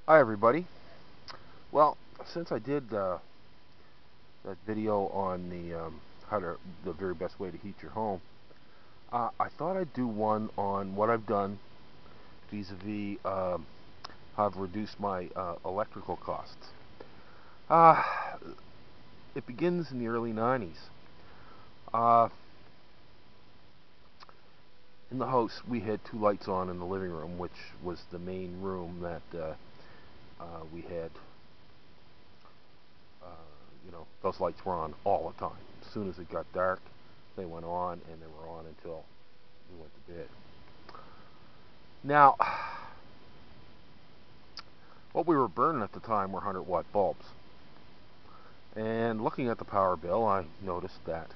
Hi everybody. Well, since I did that video on the very best way to heat your home, I thought I'd do one on what I've done vis-a-vis how I've reduced my electrical costs. Uh, it begins in the early 90s. Uh, in the house, we had two lights on in the living room, which was the main room that we had. Uh, those lights were on all the time. As soon as it got dark, they went on, and they were on until we went to bed. Now, what we were burning at the time were 100-watt bulbs. And looking at the power bill, I noticed that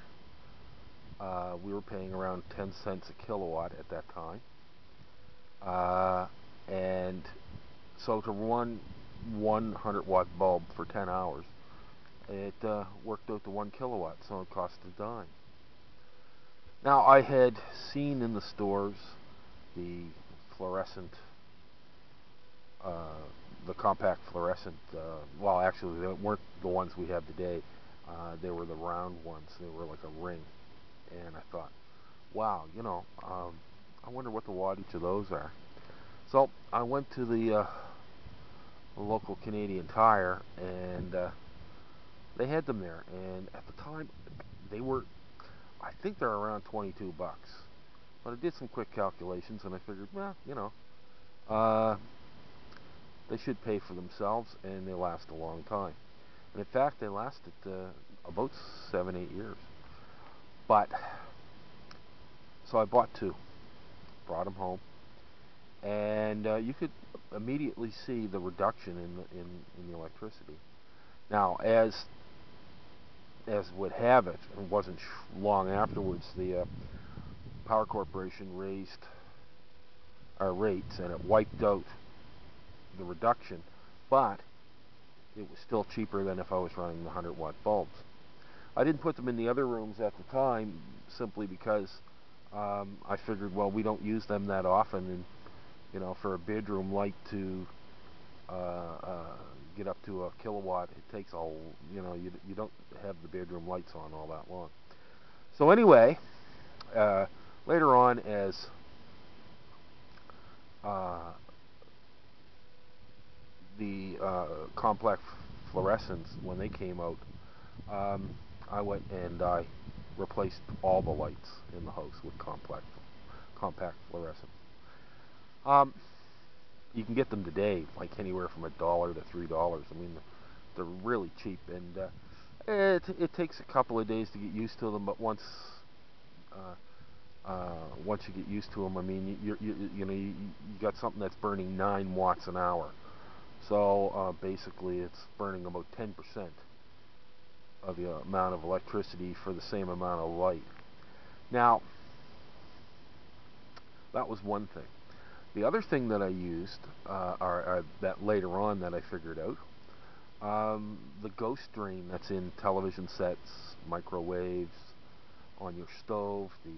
we were paying around 10 cents a kilowatt at that time. And so to run one 100-watt bulb for 10 hours, it worked out to 1 kilowatt, so it cost a dime. Now, I had seen in the stores the fluorescent, the compact fluorescent, well, actually, they weren't the ones we have today. They were the round ones. They were like a ring. And I thought, wow, I wonder what the wattage of those are. So I went to the local Canadian Tire, and they had them there. And at the time, they were, I think they're around 22 bucks. But I did some quick calculations, and I figured, well, they should pay for themselves, and they last a long time. And in fact, they lasted about 7-8 years. But so I bought two, brought them home, and you could immediately see the reduction in the electricity. Now, as would have it, it wasn't long afterwards, the Power Corporation raised our rates, and it wiped out the reduction, but it was still cheaper than if I was running the 100-watt bulbs. I didn't put them in the other rooms at the time simply because I figured, well, we don't use them that often, and for a bedroom light to get up to a kilowatt, it takes you don't have the bedroom lights on all that long. So anyway, later on, as the complex fluorescents, when they came out, I went and I replaced all the lights in the house with compact fluorescent. Um, you can get them today, like anywhere from $1 to $3. I mean, they're really cheap, and it takes a couple of days to get used to them. But once you get used to them, I mean, you got something that's burning 9 watts an hour. So basically, it's burning about 10% of the amount of electricity for the same amount of light. Now, that was one thing. The other thing that I used, or that later on that I figured out, the ghost drain that's in television sets, microwaves, on your stove, the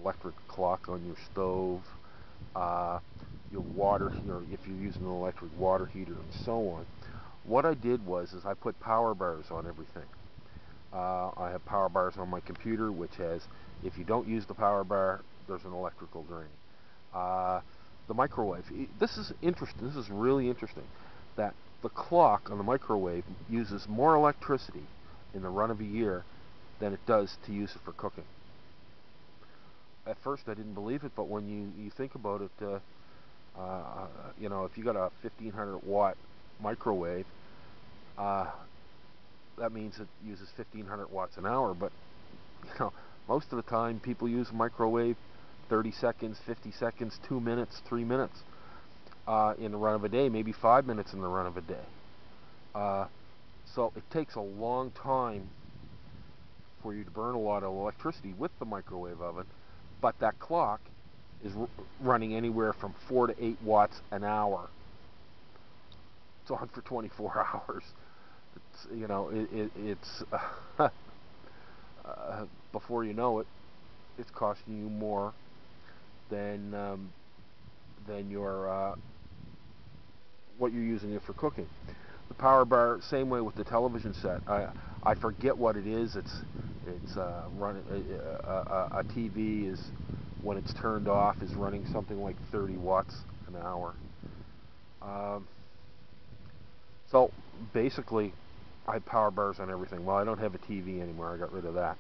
electric clock on your stove, your water, if you're using an electric water heater, and so on. What I did was I put power bars on everything. I have power bars on my computer, which has, if you don't use the power bar, there's an electrical drain. The microwave. This is interesting. This is really interesting. That the clock on the microwave uses more electricity in the run of a year than it does to use it for cooking. At first, I didn't believe it, but when you think about it, if you got a 1500-watt microwave, that means it uses 1500 watts an hour. But most of the time, people use a microwave 30 seconds, 50 seconds, 2 minutes, 3 minutes in the run of a day, maybe 5 minutes in the run of a day. So it takes a long time for you to burn a lot of electricity with the microwave oven, but that clock is running anywhere from 4 to 8 watts an hour. It's on for 24 hours. It's before you know it, it's costing you more than your what you're using it for cooking. The power bar, same way with the television set. I forget what it is. It's running a TV is, when it's turned off, is running something like 30 watts an hour. So basically, I have power bars on everything. Well, I don't have a TV anymore. I got rid of that.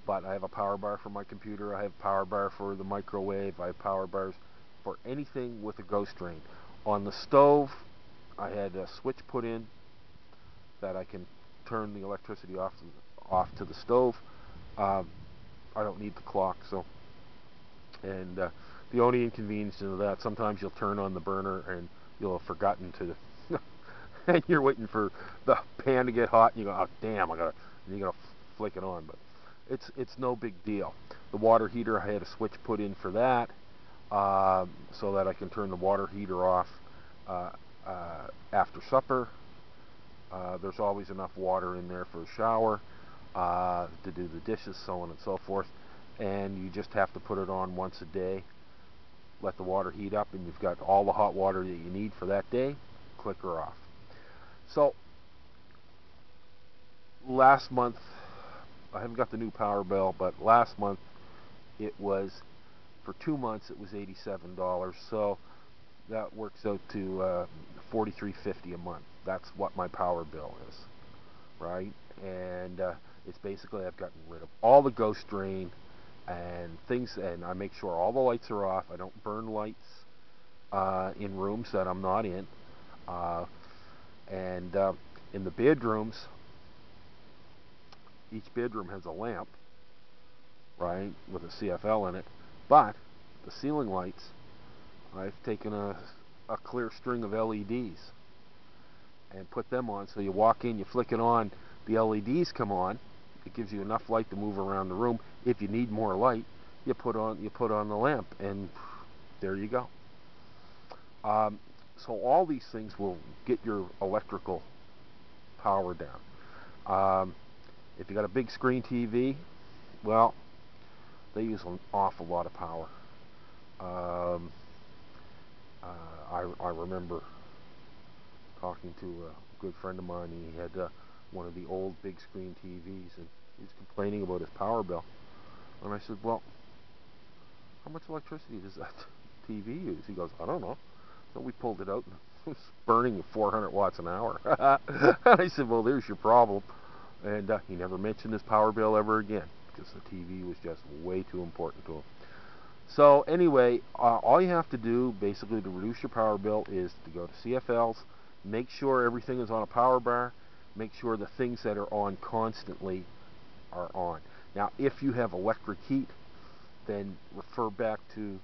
But I have a power bar for my computer. I have a power bar for the microwave. I have power bars for anything with a ghost drain. On the stove, I had a switch put in that I can turn the electricity off to the stove. I don't need the clock, so. And the only inconvenience of that, sometimes you'll turn on the burner and you'll have forgotten to, and you're waiting for the pan to get hot, and you go, oh damn, and you gotta flick it on. But it's no big deal. The water heater, I had a switch put in for that, so that I can turn the water heater off after supper. There's always enough water in there for a shower, to do the dishes, so on and so forth. And you just have to put it on once a day, let the water heat up, and you've got all the hot water that you need for that day. Click her off. So last month, I haven't got the new power bill, but last month it was, for 2 months it was $87. So that works out to $43.50 a month. That's what my power bill is, right? And it's basically, I've gotten rid of all the ghost drain and things, and I make sure all the lights are off. I don't burn lights in rooms that I'm not in. And in the bedrooms, each bedroom has a lamp, right, with a CFL in it. But the ceiling lights, I've taken a clear string of LEDs and put them on. So you walk in, you flick it on, the LEDs come on. It gives you enough light to move around the room. If you need more light, you put on the lamp, and there you go. So all these things will get your electrical power down. If you got a big screen TV, well, they use an awful lot of power. I remember talking to a good friend of mine. He had one of the old big screen TVs, and he was complaining about his power bill. And I said, well, how much electricity does that TV use? He goes, I don't know. So we pulled it out, and it was burning 400 watts an hour. And I said, well, there's your problem. And he never mentioned his power bill ever again, because the TV was just way too important to him. So anyway, all you have to do basically to reduce your power bill is to go to CFLs, make sure everything is on a power bar, make sure the things that are on constantly are on. Now, if you have electric heat, then refer back to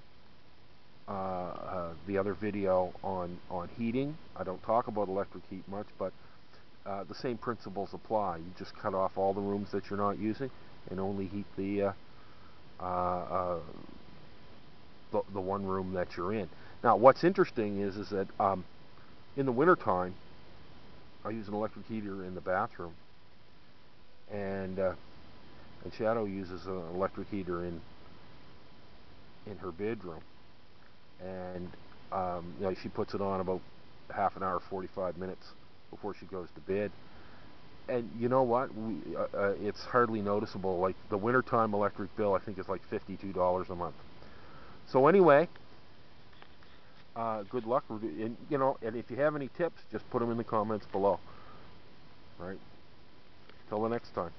the other video on heating. I don't talk about electric heat much, but the same principles apply. You just cut off all the rooms that you're not using and only heat the one room that you're in. Now, what's interesting is that in the wintertime, I use an electric heater in the bathroom, and Shadow uses an electric heater in her bedroom, and you know, she puts it on about half an hour, 45 minutes before she goes to bed. And you know what? It's hardly noticeable. Like the wintertime electric bill, I think is like $52 a month. So anyway, good luck. And, you know, and if you have any tips, just put them in the comments below. All right. Till the next time.